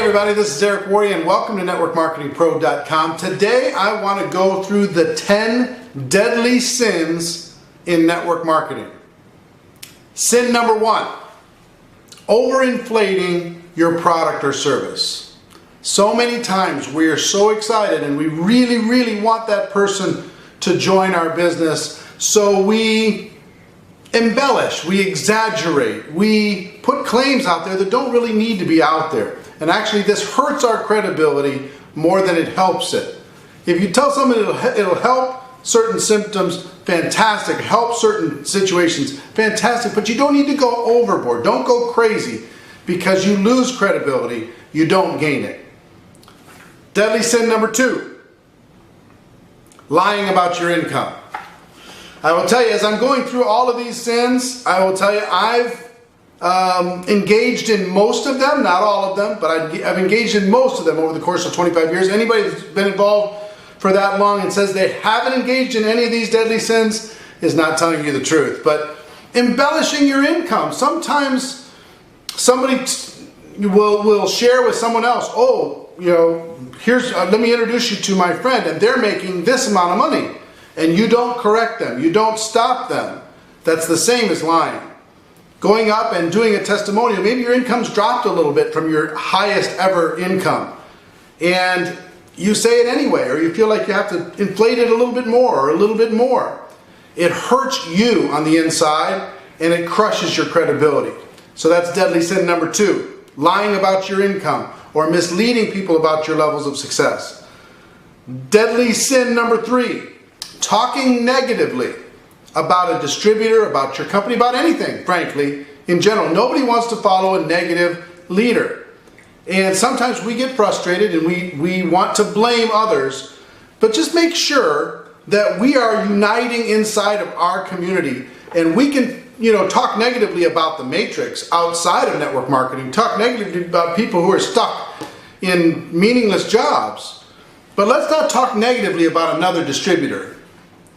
everybody, this is Worre and welcome to networkmarketingpro.com. Today I want to go through the 10 deadly sins in network marketing. Sin number 1, overinflating your product or service. So many times we are so excited and we really want that person to join our business, so we embellish, we exaggerate, we put claims out there that don't really need to be out there. And actually this hurts our credibility more than it helps it. If you tell someone it'll help certain symptoms, fantastic. Help certain situations, fantastic. But you don't need to go overboard. Don't go crazy, because you lose credibility, you don't gain it. Deadly sin number 2, lying about your income. I will tell you, as I'm going through all of these sins, I will tell you I've engaged in most of them, not all of them, but I've engaged in most of them over the course of 25 years. Anybody that's been involved for that long and says they haven't engaged in any of these deadly sins is not telling you the truth. But embellishing your income. Sometimes somebody will share with someone else, oh, you know, let me introduce you to my friend, and they're making this amount of money. And you don't correct them. You don't stop them. That's the same as lying. Going up and doing a testimonial, maybe your income's dropped a little bit from your highest ever income, and you say it anyway, or you feel like you have to inflate it a little bit more or a little bit more. It hurts you on the inside and it crushes your credibility. So that's deadly sin number 2, lying about your income or misleading people about your levels of success. Deadly sin number 3, talking negatively about a distributor, about your company, about anything, frankly, in general. Nobody wants to follow a negative leader. And sometimes we get frustrated and we want to blame others, but just make sure that we are uniting inside of our community, and we can, talk negatively about the matrix outside of network marketing, talk negatively about people who are stuck in meaningless jobs, but let's not talk negatively about another distributor,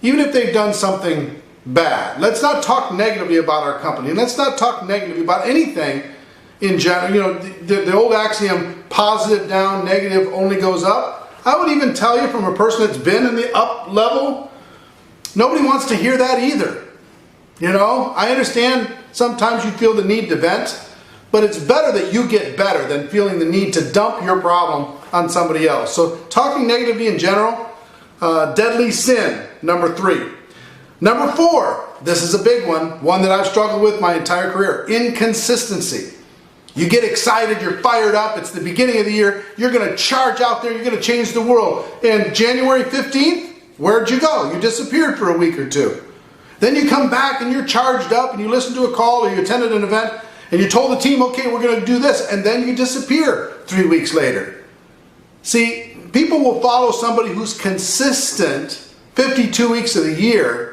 even if they've done something bad. Let's not talk negatively about our company. And let's not talk negatively about anything in general. The old axiom, positive down, negative only goes up. I would even tell you, from a person that's been in the up level, nobody wants to hear that either. I understand sometimes you feel the need to vent, but it's better that you get better than feeling the need to dump your problem on somebody else. So talking negatively in general, deadly sin number 3. Number 4, this is a big one that I've struggled with my entire career: inconsistency. You get excited, you're fired up, it's the beginning of the year, you're going to charge out there, you're going to change the world. And January 15th, where'd you go? You disappeared for a week or 2. Then you come back and you're charged up and you listen to a call or you attended an event and you told the team, okay, we're going to do this, and then you disappear 3 weeks later. See, people will follow somebody who's consistent 52 weeks of the year.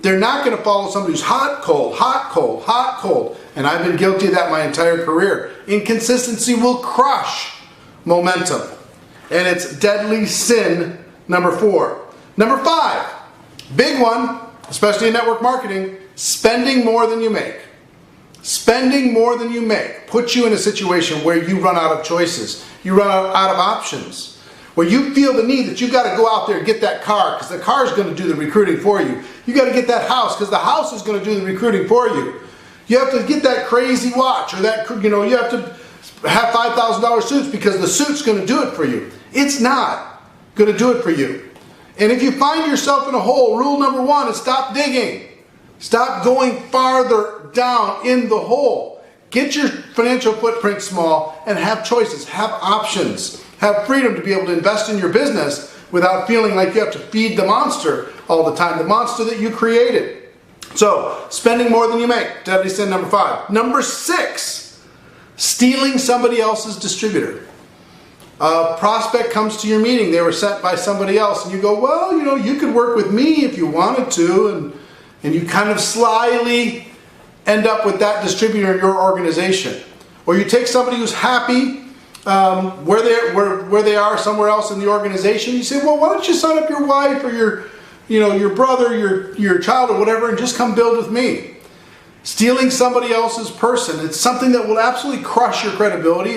They're not going to follow somebody who's hot, cold, hot, cold, hot, cold. And I've been guilty of that my entire career. Inconsistency will crush momentum. And it's deadly sin number 4. Number 5, big one, especially in network marketing: spending more than you make. Spending more than you make puts you in a situation where you run out of choices. You run out of options. Where you feel the need that you've got to go out there and get that car, because the car is going to do the recruiting for you. You got to get that house because the house is going to do the recruiting for you. You have to get that crazy watch, or that, you have to have $5,000 suits because the suit's going to do it for you. It's not going to do it for you. And if you find yourself in a hole, rule number 1 is stop digging. Stop going farther down in the hole. Get your financial footprint small and have choices, have options. Have freedom to be able to invest in your business without feeling like you have to feed the monster all the time, the monster that you created. So, spending more than you make, deadly sin number 5. Number 6, stealing somebody else's distributor. A prospect comes to your meeting, they were sent by somebody else, and you go, well, you could work with me if you wanted to, and you kind of slyly end up with that distributor in your organization. Or you take somebody who's happy where they are somewhere else in the organization. You say, well, why don't you sign up your wife or your brother, your child or whatever, and just come build with me. Stealing somebody else's person, it's something that will absolutely crush your credibility.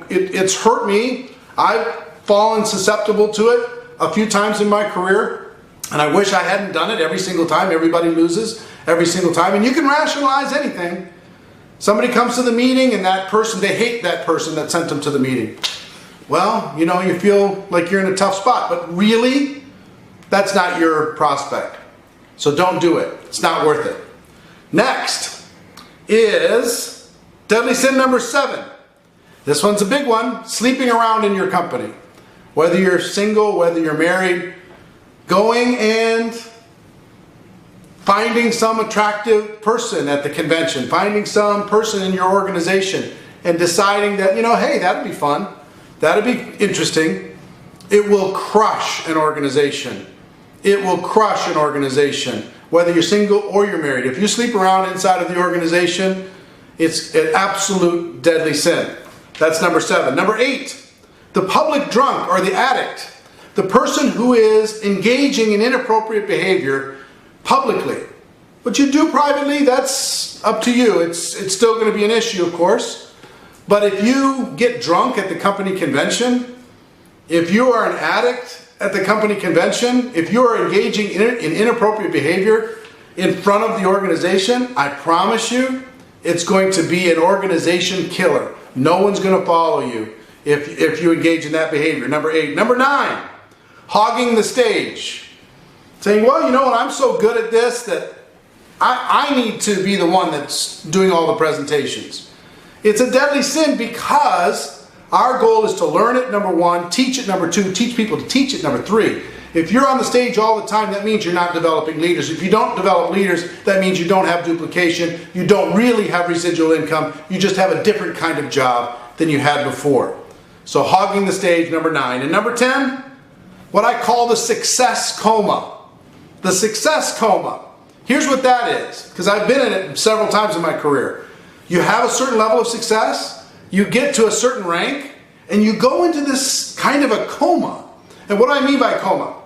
It's hurt me. I've fallen susceptible to it a few times in my career, and I wish I hadn't done it every single time. Everybody loses every single time, and you can rationalize anything. Somebody comes to the meeting and that person, they hate that person that sent them to the meeting. Well, you know, you feel like you're in a tough spot, but really, that's not your prospect. So don't do it. It's not worth it. Next is deadly sin number 7. This one's a big one. Sleeping around in your company. Whether you're single, whether you're married, going and finding some attractive person at the convention, finding some person in your organization and deciding that, you know, hey, that'd be fun. That'd be interesting. It will crush an organization. It will crush an organization. Whether you're single or you're married. If you sleep around inside of the organization, it's an absolute deadly sin. That's number 7. Number 8, the public drunk or the addict. The person who is engaging in inappropriate behavior publicly. What you do privately, that's up to you. It's still going to be an issue, of course. But if you get drunk at the company convention, if you are an addict at the company convention, if you are engaging in inappropriate behavior in front of the organization, I promise you, it's going to be an organization killer. No one's going to follow you if you engage in that behavior. Number 8. Number 9, hogging the stage. Saying, well, you know what, I'm so good at this that I need to be the one that's doing all the presentations. It's a deadly sin because our goal is to learn it, number 1, teach it, number 2, teach people to teach it, number 3. If you're on the stage all the time, that means you're not developing leaders. If you don't develop leaders, that means you don't have duplication, you don't really have residual income, you just have a different kind of job than you had before. So hogging the stage, number 9. And number 10, what I call the success coma. The success coma. Here's what that is, because I've been in it several times in my career. You have a certain level of success, you get to a certain rank, and you go into this kind of a coma. And what do I mean by coma?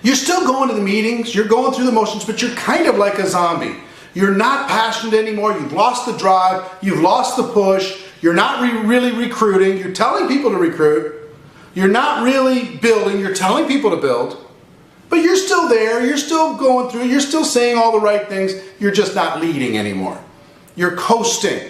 You're still going to the meetings, you're going through the motions, but you're kind of like a zombie. You're not passionate anymore, you've lost the drive, you've lost the push, you're not really recruiting, you're telling people to recruit, you're not really building, you're telling people to build, but you're still there, you're still going through, you're still saying all the right things, you're just not leading anymore. You're coasting.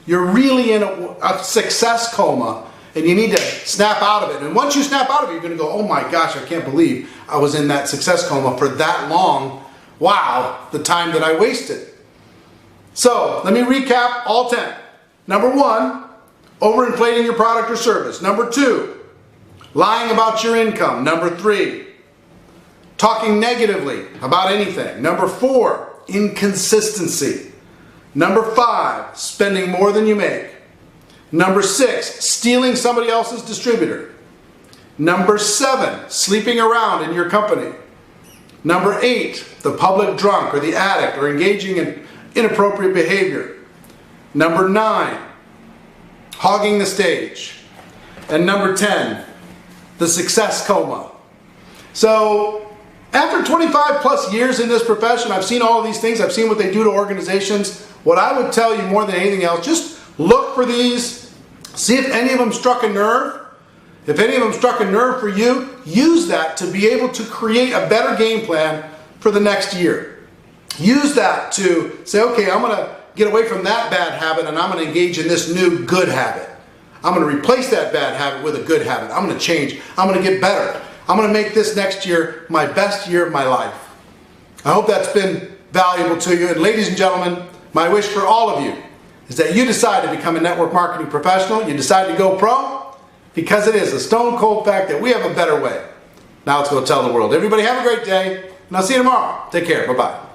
You're really in a success coma, and you need to snap out of it. And once you snap out of it, you're going to go, oh my gosh, I can't believe I was in that success coma for that long. Wow, the time that I wasted. So, let me recap all 10. Number 1, overinflating your product or service. Number 2, lying about your income. Number 3, talking negatively about anything. Number 4, inconsistency. Number 5, spending more than you make. Number 6, stealing somebody else's distributor. Number 7, sleeping around in your company. Number 8, the public drunk or the addict or engaging in inappropriate behavior. Number 9, hogging the stage. And number 10, the success coma. So, after 25 plus years in this profession, I've seen all of these things. I've seen what they do to organizations. What I would tell you more than anything else, just look for these. See if any of them struck a nerve. If any of them struck a nerve for you, use that to be able to create a better game plan for the next year. Use that to say, okay, I'm going to get away from that bad habit and I'm going to engage in this new good habit. I'm going to replace that bad habit with a good habit. I'm going to change. I'm going to get better. I'm going to make this next year my best year of my life. I hope that's been valuable to you. And ladies and gentlemen, my wish for all of you is that you decide to become a network marketing professional. You decide to go pro because it is a stone cold fact that we have a better way. Now let's go tell the world. Everybody have a great day, and I'll see you tomorrow. Take care. Bye-bye.